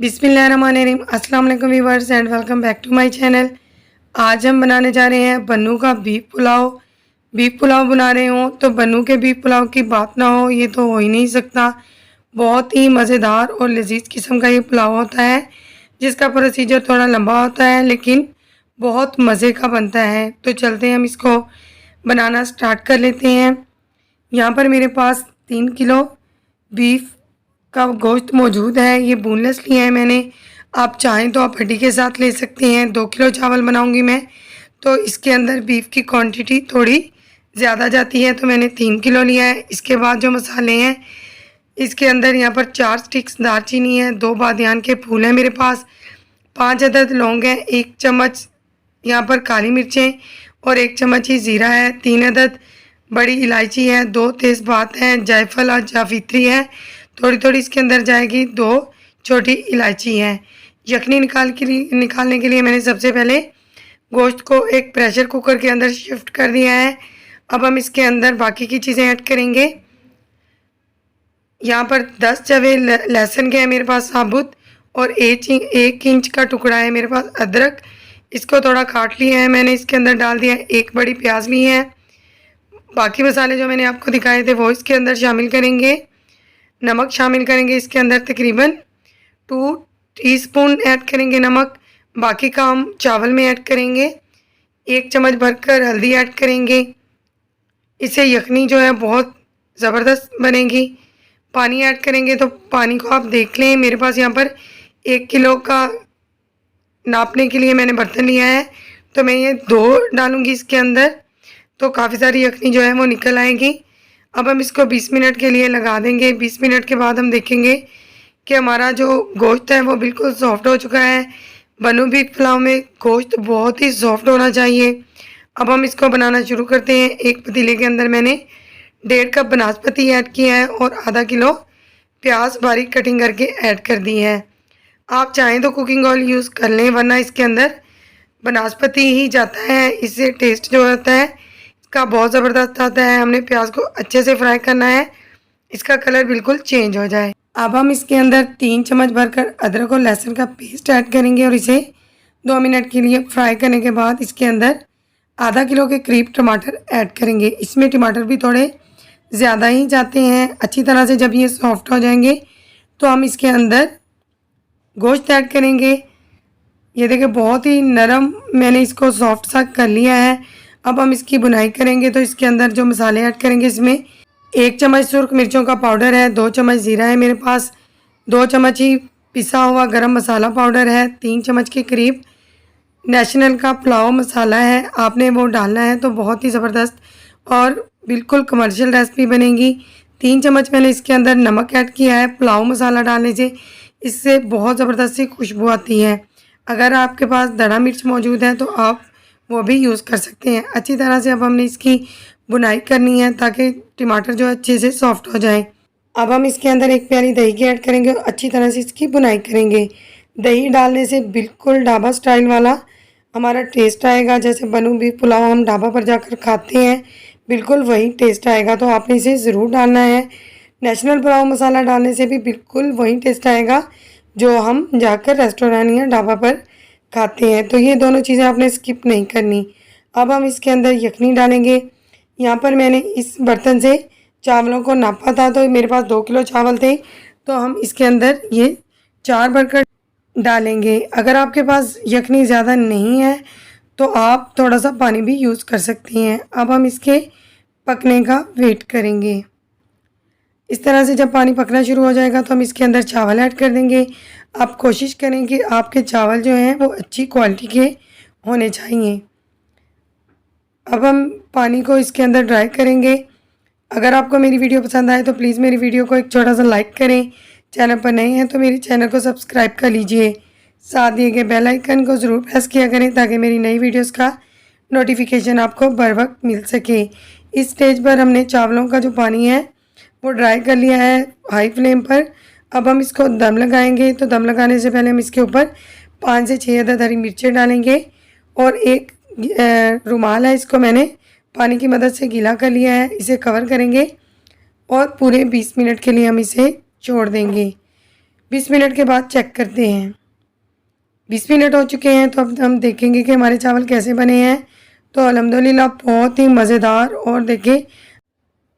बिस्मिल्लाहिर्रहमानिर्रहीम। अस्सलाम वालेकुम viewers and welcome back to my channel. आज हम बनाने जा रहे हैं बन्नू का बीफ पुलाव। बीफ पुलाव बना रहे हो तो बन्नू के बीफ पुलाव की बात ना हो ये तो हो ही नहीं सकता। बहुत ही मज़ेदार और लजीज किस्म का ये पुलाव होता है, जिसका प्रोसीजर थोड़ा लंबा होता है लेकिन बहुत मज़े का बनता है। तो चलते हैं, हम इसको बनाना स्टार्ट कर लेते हैं। यहाँ पर मेरे पास 3 किलो बीफ का गोश्त मौजूद है। ये बोनलेस लिया है मैंने। आप चाहें तो आप हड्डी के साथ ले सकते हैं। 2 किलो चावल बनाऊंगी मैं, तो इसके अंदर बीफ की क्वांटिटी थोड़ी ज़्यादा जाती है, तो मैंने 3 किलो लिया है। इसके बाद जो मसाले हैं इसके अंदर, यहाँ पर 4 स्टिक्स दालचीनी है, 2 बादियान के फूल हैं मेरे पास, 5 अदद लौंग हैं, 1 चम्मच यहाँ पर काली मिर्चें और 1 चम्मच ही ज़ीरा है, 3 अदद बड़ी इलायची है, 2 तेज़पात हैं, जायफल और जावित्री है, थोड़ी थोड़ी इसके अंदर जाएगी, 2 छोटी इलायची हैं। यखनी निकालने के लिए मैंने सबसे पहले गोश्त को एक प्रेशर कुकर के अंदर शिफ्ट कर दिया है। अब हम इसके अंदर बाकी की चीज़ें ऐड करेंगे। यहाँ पर 10 चवे लहसुन के हैं मेरे पास साबुत, और 1 इंच का टुकड़ा है मेरे पास अदरक। इसको थोड़ा काट लिया है मैंने, इसके अंदर डाल दिया है। 1 बड़ी प्याज ली है। बाकी मसाले जो मैंने आपको दिखाए थे वो इसके अंदर शामिल करेंगे। नमक शामिल करेंगे इसके अंदर, तकरीबन 2 टीस्पून ऐड करेंगे नमक। बाकी का हम चावल में ऐड करेंगे। 1 चम्मच भरकर हल्दी ऐड करेंगे। इससे यखनी जो है बहुत ज़बरदस्त बनेगी। पानी ऐड करेंगे, तो पानी को आप देख लें। मेरे पास यहाँ पर 1 किलो का नापने के लिए मैंने बर्तन लिया है, तो मैं ये 2 डालूँगी इसके अंदर, तो काफ़ी सारी यखनी जो है वो निकल आएगी। अब हम इसको 20 मिनट के लिए लगा देंगे। 20 मिनट के बाद हम देखेंगे कि हमारा जो गोश्त है वो बिल्कुल सॉफ्ट हो चुका है। बन्नू बीफ पुलाव में गोश्त बहुत ही सॉफ्ट होना चाहिए। अब हम इसको बनाना शुरू करते हैं। एक पतीले के अंदर मैंने 1.5 कप बनास्पति ऐड किया है और आधा किलो प्याज बारीक कटिंग करके ऐड कर दी है। आप चाहें तो कुकिंग ऑयल यूज़ कर लें, वरना इसके अंदर बनास्पति ही जाता है। इससे टेस्ट जो होता है इसका बहुत ज़बरदस्त आता है। हमने प्याज को अच्छे से फ्राई करना है, इसका कलर बिल्कुल चेंज हो जाए। अब हम इसके अंदर 3 चम्मच भरकर अदरक और लहसुन का पेस्ट ऐड करेंगे और इसे 2 मिनट के लिए फ्राई करने के बाद इसके अंदर आधा किलो के करीब टमाटर ऐड करेंगे। इसमें टमाटर भी थोड़े ज़्यादा ही जाते हैं। अच्छी तरह से जब ये सॉफ्ट हो जाएंगे तो हम इसके अंदर गोश्त ऐड करेंगे। ये देखिए बहुत ही नरम मैंने इसको सॉफ्ट सा कर लिया है। अब हम इसकी बुनाई करेंगे, तो इसके अंदर जो मसाले ऐड करेंगे, इसमें 1 चम्मच सुर्ख मिर्चों का पाउडर है, 2 चम्मच ज़ीरा है मेरे पास, 2 चम्मच ही पिसा हुआ गरम मसाला पाउडर है, 3 चम्मच के करीब नेशनल का पुलाव मसाला है। आपने वो डालना है, तो बहुत ही ज़बरदस्त और बिल्कुल कमर्शियल रेसिपी बनेगी। 3 चम्मच मैंने इसके अंदर नमक ऐड किया है। पुलाव मसाला डालने से इससे बहुत ज़बरदस्त सी खुशबू आती है। अगर आपके पास दड़ा मिर्च मौजूद है तो आप वो भी यूज़ कर सकते हैं। अच्छी तरह से अब हमने इसकी बुनाई करनी है ताकि टमाटर जो अच्छे से सॉफ्ट हो जाए। अब हम इसके अंदर 1 प्याली दही की ऐड करेंगे और अच्छी तरह से इसकी बुनाई करेंगे। दही डालने से बिल्कुल ढाबा स्टाइल वाला हमारा टेस्ट आएगा। जैसे बन्नू बीफ पुलाव हम ढाबा पर जाकर खाते हैं, बिल्कुल वही टेस्ट आएगा। तो आपने इसे ज़रूर डालना है। नेशनल पुलाव मसाला डालने से भी बिल्कुल वही टेस्ट आएगा जो हम जाकर रेस्टोरेंट या ढाबा पर खाते हैं। तो ये दोनों चीज़ें आपने स्किप नहीं करनी। अब हम इसके अंदर यखनी डालेंगे। यहाँ पर मैंने इस बर्तन से चावलों को नापा था, तो मेरे पास 2 किलो चावल थे, तो हम इसके अंदर ये 4 बर्तन डालेंगे। अगर आपके पास यखनी ज़्यादा नहीं है तो आप थोड़ा सा पानी भी यूज़ कर सकती हैं। अब हम इसके पकने का वेट करेंगे। इस तरह से जब पानी पकना शुरू हो जाएगा तो हम इसके अंदर चावल ऐड कर देंगे। आप कोशिश करें कि आपके चावल जो हैं वो अच्छी क्वालिटी के होने चाहिए। अब हम पानी को इसके अंदर ड्राई करेंगे। अगर आपको मेरी वीडियो पसंद आए तो प्लीज़ मेरी वीडियो को एक छोटा सा लाइक करें। चैनल पर नए हैं तो मेरे चैनल को सब्सक्राइब कर लीजिए। साथ दिए गए बेल आइकन को ज़रूर प्रेस किया करें ताकि मेरी नई वीडियोस का नोटिफिकेशन आपको बर वक्त मिल सके। इस स्टेज पर हमने चावलों का जो पानी है वो ड्राई कर लिया है हाई फ्लेम पर। अब हम इसको दम लगाएंगे, तो दम लगाने से पहले हम इसके ऊपर 5 से 6 अदद हरी मिर्चें डालेंगे और एक रुमाल है, इसको मैंने पानी की मदद से गीला कर लिया है। इसे कवर करेंगे और पूरे 20 मिनट के लिए हम इसे छोड़ देंगे। 20 मिनट के बाद चेक करते हैं। 20 मिनट हो चुके हैं तो अब हम देखेंगे कि हमारे चावल कैसे बने हैं। तो अल्हम्दुलिल्लाह बहुत ही मज़ेदार और देखिए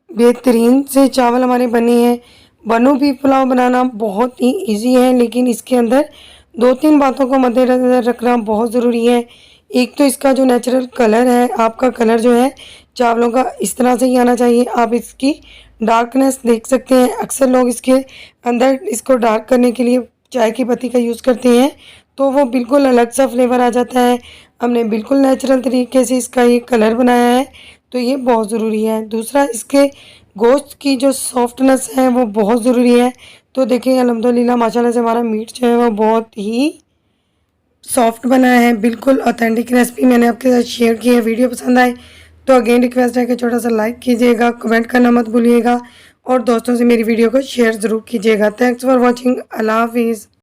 बेहतरीन से चावल हमारे बने हैं। बनो भी पुलाव बनाना बहुत ही इजी है, लेकिन इसके अंदर 2-3 बातों को मद्देनज़र रखना बहुत ज़रूरी है। एक तो इसका जो नेचुरल कलर है, आपका कलर जो है चावलों का इस तरह से ही आना चाहिए। आप इसकी डार्कनेस देख सकते हैं। अक्सर लोग इसके अंदर इसको डार्क करने के लिए चाय की पत्ती का यूज़ करते हैं, तो वो बिल्कुल अलग सा फ्लेवर आ जाता है। हमने बिल्कुल नेचुरल तरीके से इसका ये कलर बनाया है, तो ये बहुत ज़रूरी है। दूसरा, इसके गोश्त की जो सॉफ्टनेस है वो बहुत ज़रूरी है। तो देखिए अल्हम्दुलिल्लाह माशाल्लाह से हमारा मीट जो है वो बहुत ही सॉफ्ट बना है। बिल्कुल ऑथेंटिक रेसिपी मैंने आपके साथ शेयर की है। वीडियो पसंद आए तो अगेन रिक्वेस्ट है कि छोटा सा लाइक कीजिएगा, कमेंट करना मत भूलिएगा और दोस्तों से मेरी वीडियो को शेयर ज़रूर कीजिएगा। Thanks for watching. अल्लाह हाफिज़।